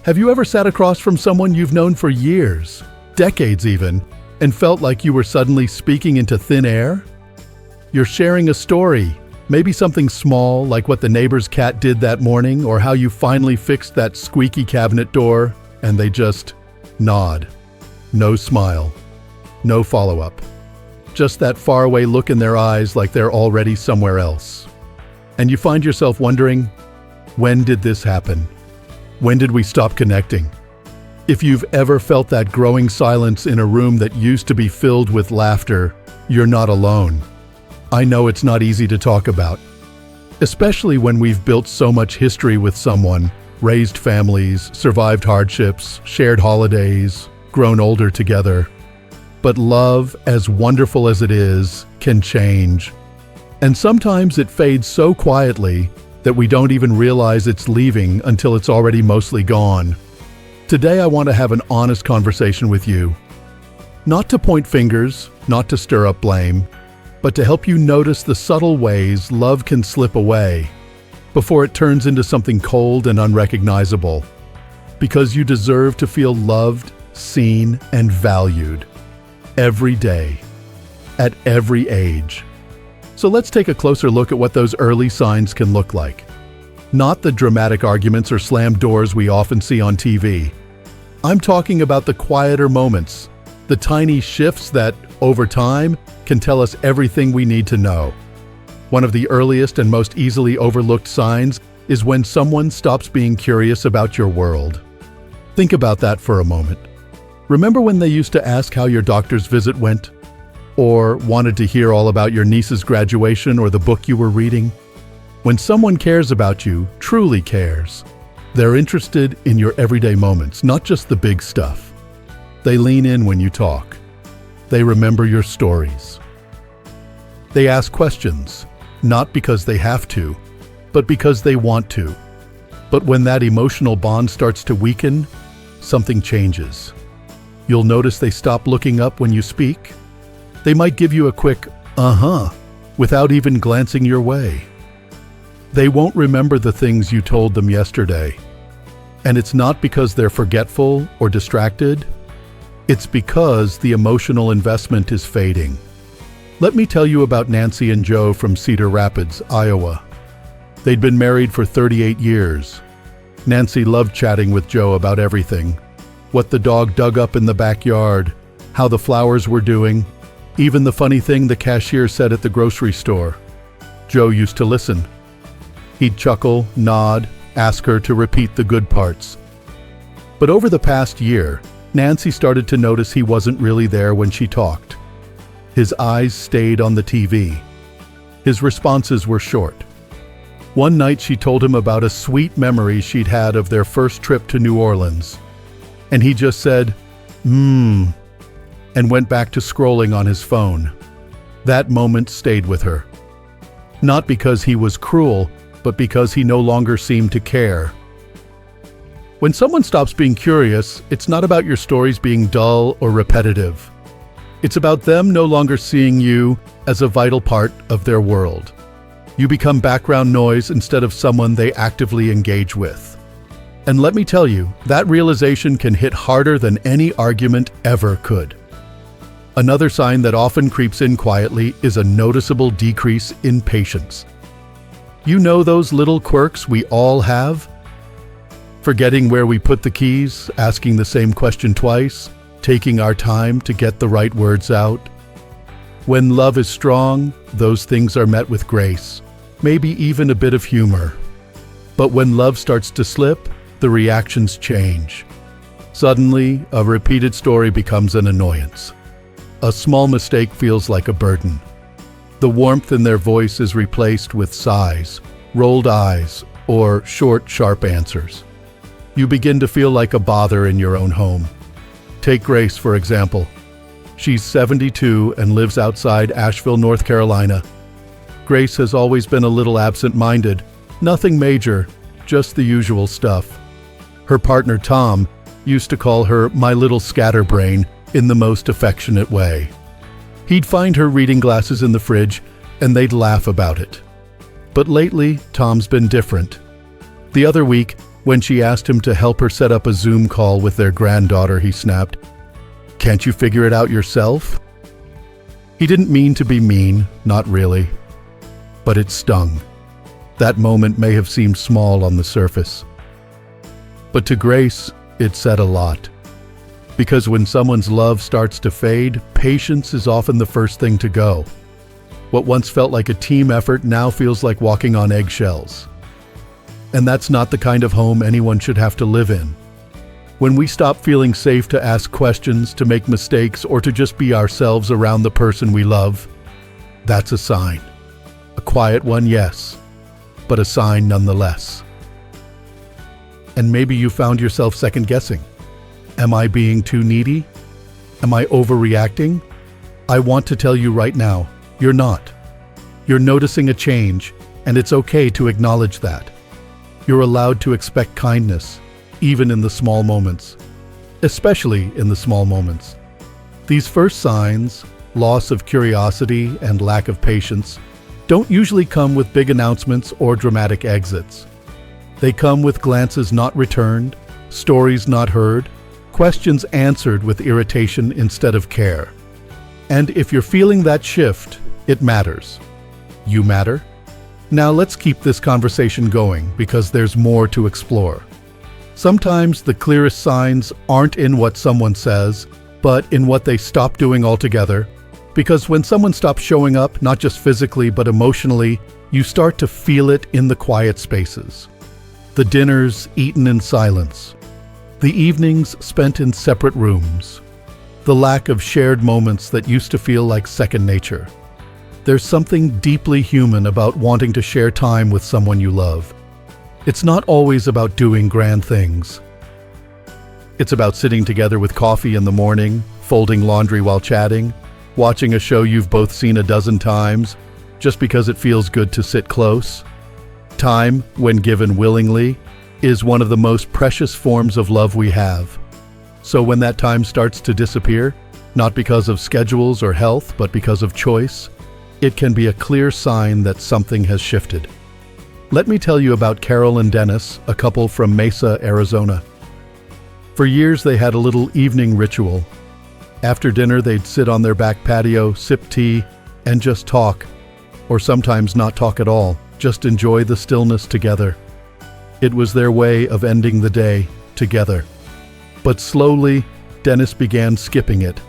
Have you ever sat across from someone you've known for years, decades even, and felt like you were suddenly speaking into thin air? You're sharing a story, maybe something small like what the neighbor's cat did that morning or how you finally fixed that squeaky cabinet door, and they just nod. No smile. No follow-up. Just that faraway look in their eyes like they're already somewhere else. And you find yourself wondering, when did this happen? When did we stop connecting? If you've ever felt that growing silence in a room that used to be filled with laughter, you're not alone. I know it's not easy to talk about, especially when we've built so much history with someone, raised families, survived hardships, shared holidays, grown older together. But love, as wonderful as it is, can change. And sometimes it fades so quietly that we don't even realize it's leaving until it's already mostly gone. Today I want to have an honest conversation with you. Not to point fingers, not to stir up blame, but to help you notice the subtle ways love can slip away before it turns into something cold and unrecognizable. Because you deserve to feel loved, seen, and valued. Every day, at every age. So let's take a closer look at what those early signs can look like. Not the dramatic arguments or slammed doors we often see on TV. I'm talking about the quieter moments, the tiny shifts that, over time, can tell us everything we need to know. One of the earliest and most easily overlooked signs is when someone stops being curious about your world. Think about that for a moment. Remember when they used to ask how your doctor's visit went? Or wanted to hear all about your niece's graduation or the book you were reading? When someone cares about you, truly cares, they're interested in your everyday moments, not just the big stuff. They lean in when you talk. They remember your stories. They ask questions, not because they have to, but because they want to. But when that emotional bond starts to weaken, something changes. You'll notice they stop looking up when you speak. They might give you a quick, uh-huh, without even glancing your way. They won't remember the things you told them yesterday. And it's not because they're forgetful or distracted. It's because the emotional investment is fading. Let me tell you about Nancy and Joe from Cedar Rapids, Iowa. They'd been married for 38 years. Nancy loved chatting with Joe about everything. What the dog dug up in the backyard, how the flowers were doing, even the funny thing the cashier said at the grocery store. Joe used to listen. He'd chuckle, nod, ask her to repeat the good parts. But over the past year, Nancy started to notice he wasn't really there when she talked. His eyes stayed on the TV. His responses were short. One night she told him about a sweet memory she'd had of their first trip to New Orleans. And he just said, and went back to scrolling on his phone. That moment stayed with her. Not because he was cruel, but because he no longer seemed to care. When someone stops being curious, it's not about your stories being dull or repetitive. It's about them no longer seeing you as a vital part of their world. You become background noise instead of someone they actively engage with. And let me tell you, that realization can hit harder than any argument ever could. Another sign that often creeps in quietly is a noticeable decrease in patience. You know those little quirks we all have? Forgetting where we put the keys, asking the same question twice, taking our time to get the right words out. When love is strong, those things are met with grace, maybe even a bit of humor. But when love starts to slip, the reactions change. Suddenly, a repeated story becomes an annoyance. A small mistake feels like a burden. The warmth in their voice is replaced with sighs, rolled eyes, or short, sharp answers. You begin to feel like a bother in your own home. Take Grace, for example. She's 72 and lives outside Asheville, North Carolina. Grace has always been a little absent-minded. Nothing major, just the usual stuff. Her partner, Tom, used to call her my little scatterbrain in the most affectionate way. He'd find her reading glasses in the fridge, and they'd laugh about it. But lately, Tom's been different. The other week, When she asked him to help her set up a Zoom call with their granddaughter, he snapped, "Can't you figure it out yourself?" He didn't mean to be mean, not really. But it stung. That moment may have seemed small on the surface. But to Grace, it said a lot. Because when someone's love starts to fade, patience is often the first thing to go. What once felt like a team effort now feels like walking on eggshells. And that's not the kind of home anyone should have to live in. When we stop feeling safe to ask questions, to make mistakes, or to just be ourselves around the person we love, that's a sign. A quiet one, yes, but a sign nonetheless. And maybe you found yourself second-guessing. Am I being too needy? Am I overreacting? I want to tell you right now, you're not. You're noticing a change, and it's okay to acknowledge that. You're allowed to expect kindness, even in the small moments, especially in the small moments. These first signs, loss of curiosity and lack of patience, don't usually come with big announcements or dramatic exits. They come with glances not returned, stories not heard, questions answered with irritation instead of care. And if you're feeling that shift, it matters. You matter. Now let's keep this conversation going because there's more to explore. Sometimes the clearest signs aren't in what someone says, but in what they stop doing altogether. Because when someone stops showing up, not just physically but emotionally, you start to feel it in the quiet spaces. The dinners eaten in silence. The evenings spent in separate rooms. The lack of shared moments that used to feel like second nature. There's something deeply human about wanting to share time with someone you love. It's not always about doing grand things. It's about sitting together with coffee in the morning, folding laundry while chatting, watching a show you've both seen a dozen times, just because it feels good to sit close. Time, when given willingly, is one of the most precious forms of love we have. So when that time starts to disappear, not because of schedules or health, but because of choice, it can be a clear sign that something has shifted. Let me tell you about Carol and Dennis, a couple from Mesa, Arizona. For years they had a little evening ritual. After dinner they'd sit on their back patio, sip tea, and just talk. Or sometimes not talk at all, just enjoy the stillness together. It was their way of ending the day together. But slowly, Dennis began skipping it.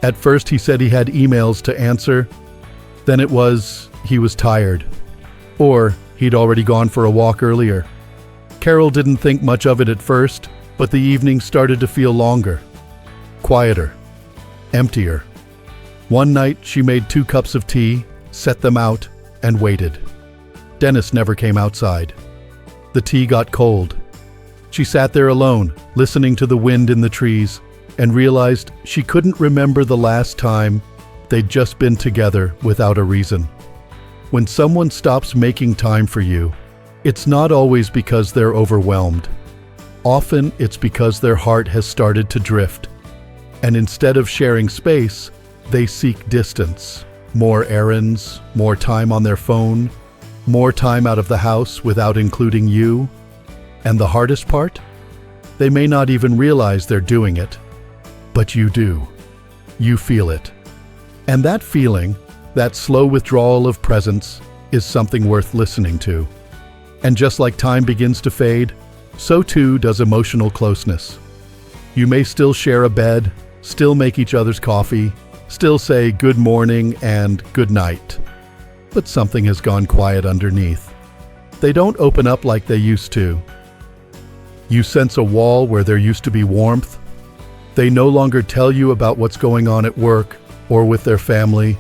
At first he said he had emails to answer. Then it was he was tired. Or he'd already gone for a walk earlier. Carol didn't think much of it at first, but the evening started to feel longer, quieter, emptier. One night she made 2 cups of tea, set them out, and waited. Dennis never came outside. The tea got cold. She sat there alone, listening to the wind in the trees, and realized she couldn't remember the last time they'd just been together without a reason. When someone stops making time for you, it's not always because they're overwhelmed. Often it's because their heart has started to drift. And instead of sharing space, they seek distance. More errands, more time on their phone, more time out of the house without including you. And the hardest part? They may not even realize they're doing it. But you do. You feel it. And that feeling, that slow withdrawal of presence, is something worth listening to. And just like time begins to fade, so too does emotional closeness. You may still share a bed, still make each other's coffee, still say good morning and good night. But something has gone quiet underneath. They don't open up like they used to. You sense a wall where there used to be warmth. They no longer tell you about what's going on at work or with their family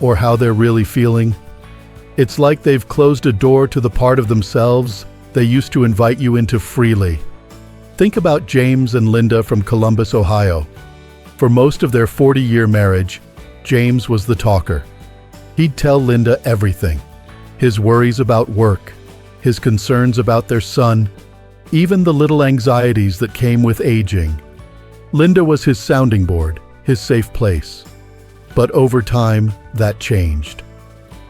or how they're really feeling. It's like they've closed a door to the part of themselves they used to invite you into freely. Think about James and Linda from Columbus, Ohio. For most of their 40-year marriage, James was the talker. He'd tell Linda everything. His worries about work, his concerns about their son, even the little anxieties that came with aging. Linda was his sounding board, his safe place. But over time, that changed.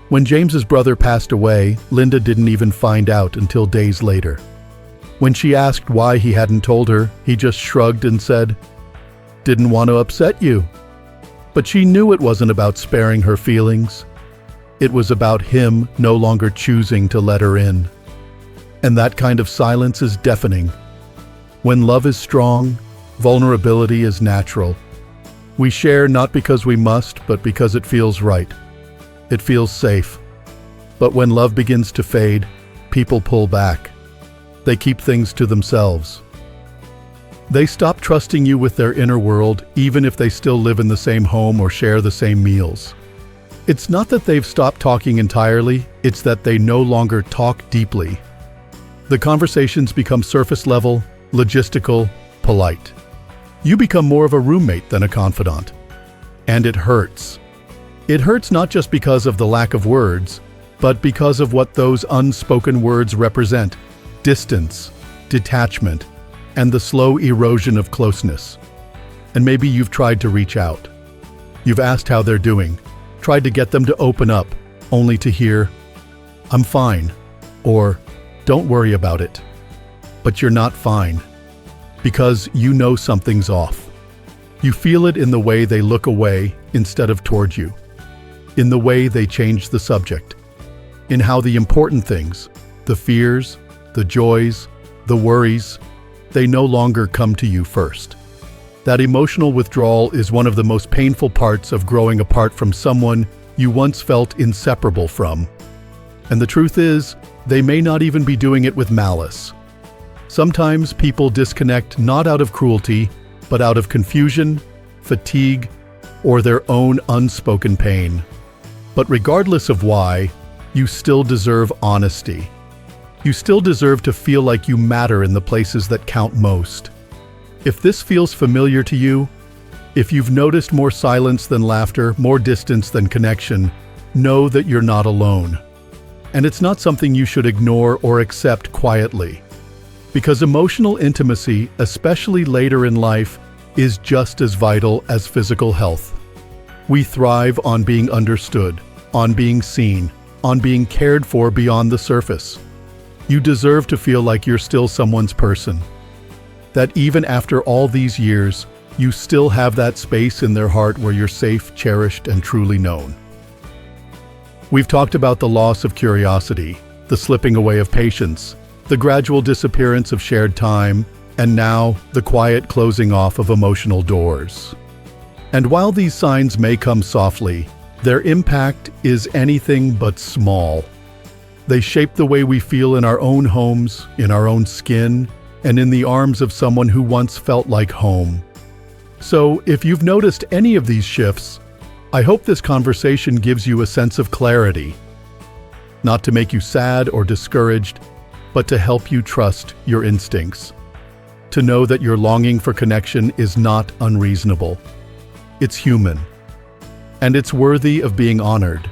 When James's brother passed away, Linda didn't even find out until days later. When she asked why he hadn't told her, he just shrugged and said, "Didn't want to upset you." But she knew it wasn't about sparing her feelings. It was about him no longer choosing to let her in. And that kind of silence is deafening. When love is strong, vulnerability is natural. We share not because we must, but because it feels right. It feels safe. But when love begins to fade, people pull back. They keep things to themselves. They stop trusting you with their inner world, even if they still live in the same home or share the same meals. It's not that they've stopped talking entirely, it's that they no longer talk deeply. The conversations become surface level, logistical, polite. You become more of a roommate than a confidant. And it hurts. It hurts not just because of the lack of words, but because of what those unspoken words represent: distance, detachment, and the slow erosion of closeness. And maybe you've tried to reach out. You've asked how they're doing, tried to get them to open up, only to hear, "I'm fine," or "Don't worry about it." But you're not fine, because you know something's off. You feel it in the way they look away instead of toward you, in the way they change the subject, in how the important things, the fears, the joys, the worries, they no longer come to you first. That emotional withdrawal is one of the most painful parts of growing apart from someone you once felt inseparable from. And the truth is, they may not even be doing it with malice. Sometimes people disconnect not out of cruelty, but out of confusion, fatigue, or their own unspoken pain. But regardless of why, you still deserve honesty. You still deserve to feel like you matter in the places that count most. If this feels familiar to you, if you've noticed more silence than laughter, more distance than connection, know that you're not alone. And it's not something you should ignore or accept quietly. Because emotional intimacy, especially later in life, is just as vital as physical health. We thrive on being understood, on being seen, on being cared for beyond the surface. You deserve to feel like you're still someone's person. That even after all these years, you still have that space in their heart where you're safe, cherished, and truly known. We've talked about the loss of curiosity, the slipping away of patience, the gradual disappearance of shared time, and now the quiet closing off of emotional doors. And while these signs may come softly, their impact is anything but small. They shape the way we feel in our own homes, in our own skin, and in the arms of someone who once felt like home. So, if you've noticed any of these shifts, I hope this conversation gives you a sense of clarity. Not to make you sad or discouraged, but to help you trust your instincts. To know that your longing for connection is not unreasonable. It's human. And it's worthy of being honored.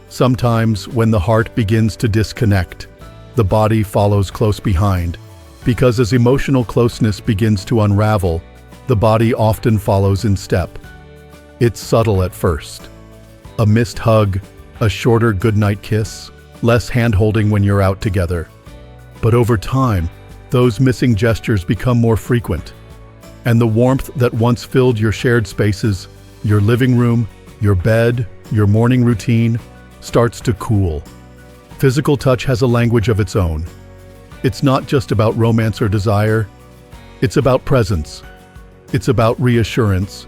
Sometimes, when the heart begins to disconnect, the body follows close behind, because as emotional closeness begins to unravel, the body often follows in step. It's subtle at first. A missed hug, a shorter goodnight kiss, less hand-holding when you're out together. But over time, those missing gestures become more frequent, and the warmth that once filled your shared spaces, your living room, your bed, your morning routine, starts to cool. Physical touch has a language of its own. It's not just about romance or desire. It's about presence. It's about reassurance.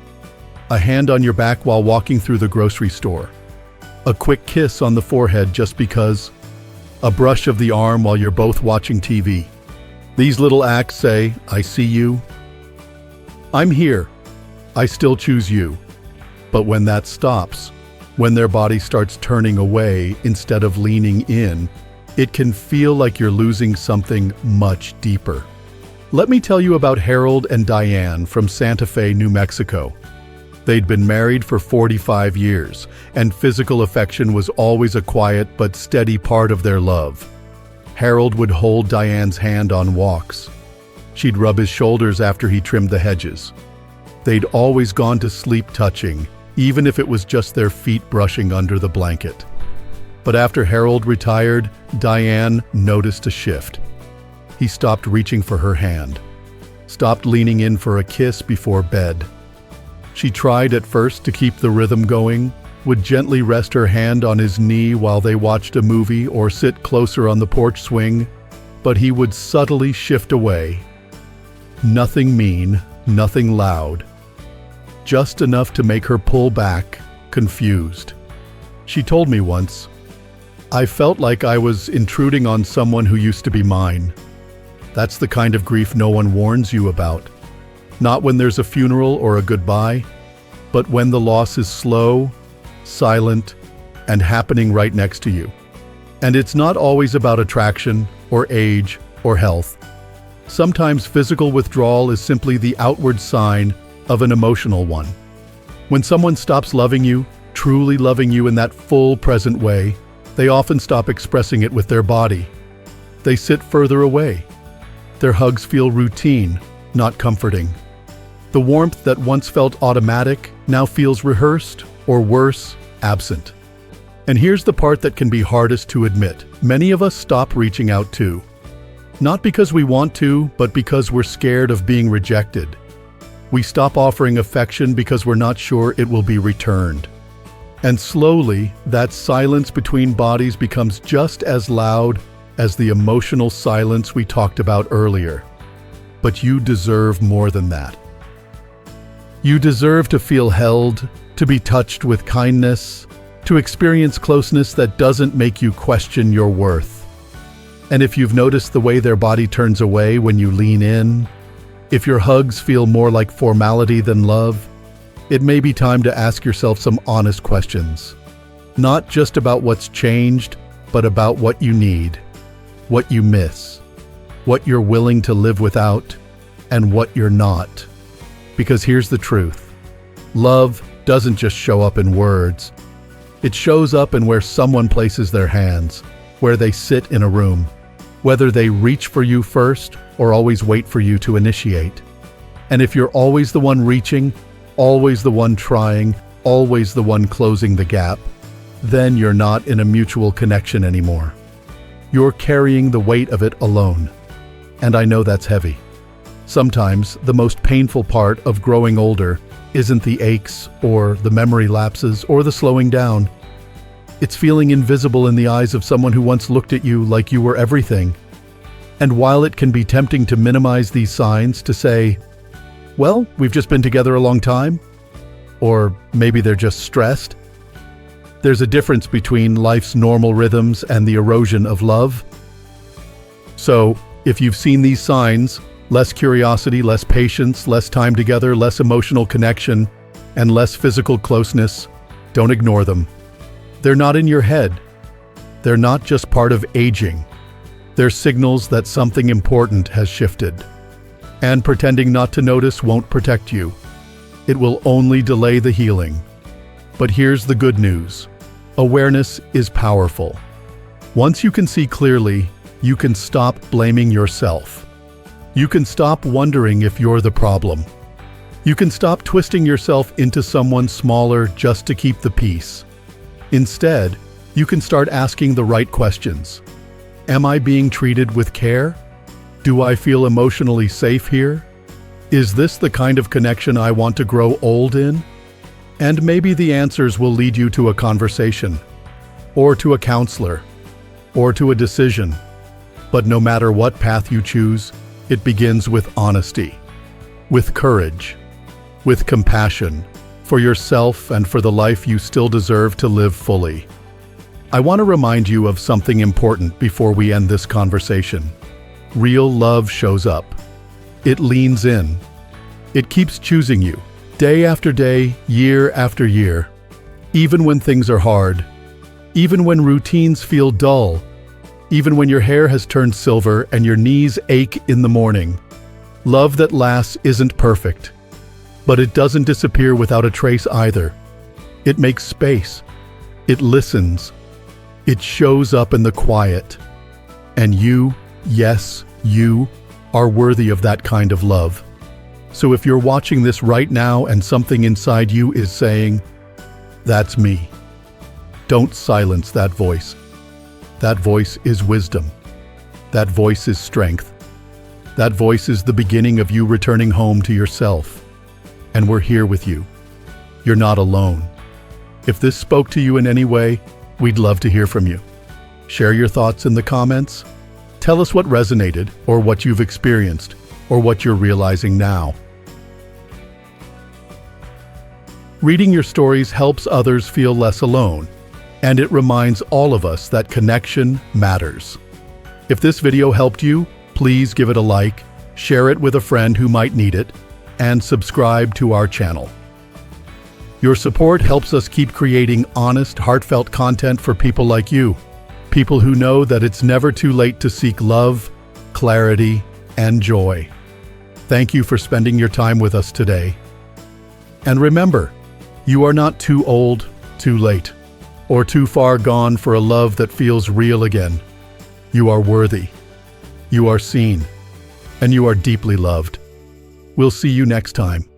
A hand on your back while walking through the grocery store. A quick kiss on the forehead just because. A brush of the arm while you're both watching TV. These little acts say, "I see you. I'm here. I still choose you." But when that stops, when their body starts turning away instead of leaning in, it can feel like you're losing something much deeper. Let me tell you about Harold and Diane from Santa Fe, New Mexico. They'd been married for 45 years, and physical affection was always a quiet but steady part of their love. Harold would hold Diane's hand on walks. She'd rub his shoulders after he trimmed the hedges. They'd always gone to sleep touching, even if it was just their feet brushing under the blanket. But after Harold retired, Diane noticed a shift. he stopped reaching for her hand, stopped leaning in for a kiss before bed. She tried at first to keep the rhythm going, would gently rest her hand on his knee while they watched a movie or sit closer on the porch swing, but he would subtly shift away. Nothing mean, nothing loud. Just enough to make her pull back, confused. She told me once, "I felt like I was intruding on someone who used to be mine." That's the kind of grief no one warns you about. Not when there's a funeral or a goodbye, but when the loss is slow, silent, and happening right next to you. And it's not always about attraction or age or health. Sometimes physical withdrawal is simply the outward sign of an emotional one. When someone stops loving you, truly loving you in that full present way, they often stop expressing it with their body. They sit further away. Their hugs feel routine, not comforting. The warmth that once felt automatic now feels rehearsed, or worse, absent. And here's the part that can be hardest to admit. Many of us stop reaching out too. Not because we want to, but because we're scared of being rejected. We stop offering affection because we're not sure it will be returned. And slowly, that silence between bodies becomes just as loud as the emotional silence we talked about earlier. But you deserve more than that. You deserve to feel held, to be touched with kindness, to experience closeness that doesn't make you question your worth. And if you've noticed the way their body turns away when you lean in, if your hugs feel more like formality than love, it may be time to ask yourself some honest questions. Not just about what's changed, but about what you need, what you miss, what you're willing to live without, and what you're not. Because here's the truth. Love doesn't just show up in words. It shows up in where someone places their hands, where they sit in a room, whether they reach for you first or always wait for you to initiate. And if you're always the one reaching, always the one trying, always the one closing the gap, then you're not in a mutual connection anymore. You're carrying the weight of it alone. And I know that's heavy. Sometimes the most painful part of growing older isn't the aches or the memory lapses or the slowing down. It's feeling invisible in the eyes of someone who once looked at you like you were everything. And while it can be tempting to minimize these signs, to say, well, we've just been together a long time, or maybe they're just stressed, there's a difference between life's normal rhythms and the erosion of love. So, if you've seen these signs, less curiosity, less patience, less time together, less emotional connection, and less physical closeness, don't ignore them. They're not in your head. They're not just part of aging. They're signals that something important has shifted. And pretending not to notice won't protect you. It will only delay the healing. But here's the good news. Awareness is powerful. Once you can see clearly, you can stop blaming yourself. You can stop wondering if you're the problem. You can stop twisting yourself into someone smaller just to keep the peace. Instead, you can start asking the right questions. Am I being treated with care? Do I feel emotionally safe here? Is this the kind of connection I want to grow old in? And maybe the answers will lead you to a conversation, or to a counselor, or to a decision. But no matter what path you choose, it begins with honesty, with courage, with compassion for yourself and for the life you still deserve to live fully. I want to remind you of something important before we end this conversation. Real love shows up. It leans in. It keeps choosing you, day after day, year after year. Even when things are hard, even when routines feel dull, even when your hair has turned silver and your knees ache in the morning. Love that lasts isn't perfect, but it doesn't disappear without a trace either. It makes space. It listens. It shows up in the quiet. And you, yes, you, are worthy of that kind of love. So if you're watching this right now and something inside you is saying, "That's me," don't silence that voice. That voice is wisdom. That voice is strength. That voice is the beginning of you returning home to yourself. And we're here with you. You're not alone. If this spoke to you in any way, we'd love to hear from you. Share your thoughts in the comments. Tell us what resonated, or what you've experienced, or what you're realizing now. Reading your stories helps others feel less alone, and it reminds all of us that connection matters. If this video helped you, please give it a like, share it with a friend who might need it, and subscribe to our channel. Your support helps us keep creating honest, heartfelt content for people like you, people who know that it's never too late to seek love, clarity, and joy. Thank you for spending your time with us today. And remember, you are not too old, too late, or too far gone for a love that feels real again. You are worthy, you are seen, and you are deeply loved. We'll see you next time.